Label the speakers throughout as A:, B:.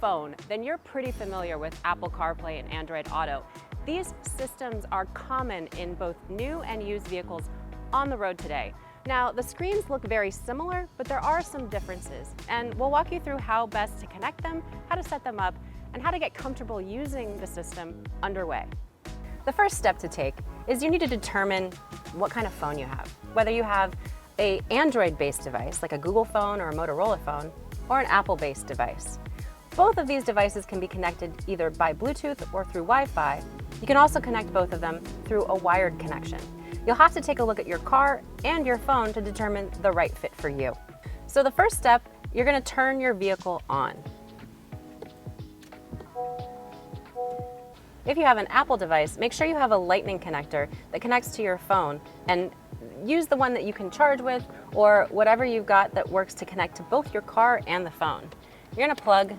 A: phone, then you're pretty familiar with Apple CarPlay and Android Auto. These systems are common in both new and used vehicles on the road today. Now, the screens look very similar, but there are some differences, and we'll walk you through how best to connect them, how to set them up, and how to get comfortable using the system underway. The first step to take is you need to determine what kind of phone you have. Whether you have an Android-based device, like a Google phone or a Motorola phone, or an Apple-based device. Both of these devices can be connected either by Bluetooth or through Wi-Fi. You can also connect both of them through a wired connection. You'll have to take a look at your car and your phone to determine the right fit for you. So the first step, you're going to turn your vehicle on. If you have an Apple device, make sure you have a Lightning connector that connects to your phone, and use the one that you can charge with or whatever you've got that works to connect to both your car and the phone. You're going to plug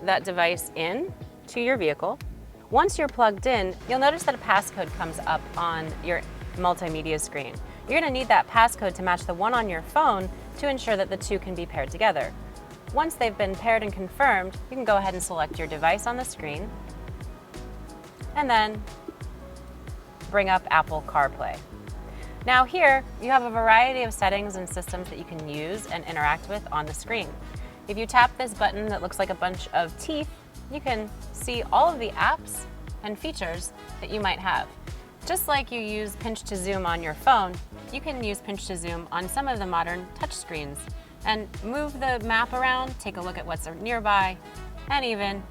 A: that device in to your vehicle. Once you're plugged in, you'll notice that a passcode comes up on your multimedia screen. You're going to need that passcode to match the one on your phone to ensure that the two can be paired together. Once they've been paired and confirmed, you can go ahead and select your device on the screen and then bring up Apple CarPlay. Now here, you have a variety of settings and systems that you can use and interact with on the screen. If you tap this button that looks like a bunch of teeth, you can see all of the apps and features that you might have. Just like you use pinch to zoom on your phone, you can use pinch to zoom on some of the modern touch screens and move the map around, take a look at what's nearby, and even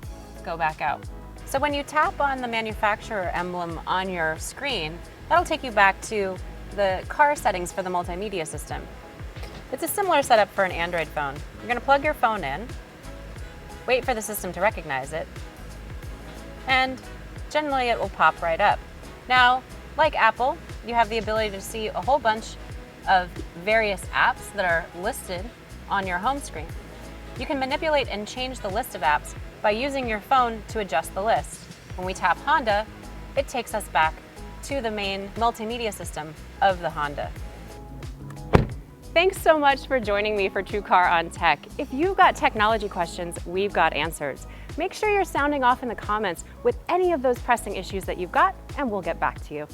A: go back out. So when you tap on the manufacturer emblem on your screen, that'll take you back to the car settings for the multimedia system. It's a similar setup for an Android phone. You're going to plug your phone in, wait for the system to recognize it, and generally it will pop right up. Now, like Apple, you have the ability to see a whole bunch of various apps that are listed on your home screen. You can manipulate and change the list of apps by using your phone to adjust the list. When we tap Honda, it takes us back to the main multimedia system of the Honda. Thanks so much for joining me for TrueCar on Tech. If you've got technology questions, we've got answers. Make sure you're sounding off in the comments with any of those pressing issues that you've got, and we'll get back to you.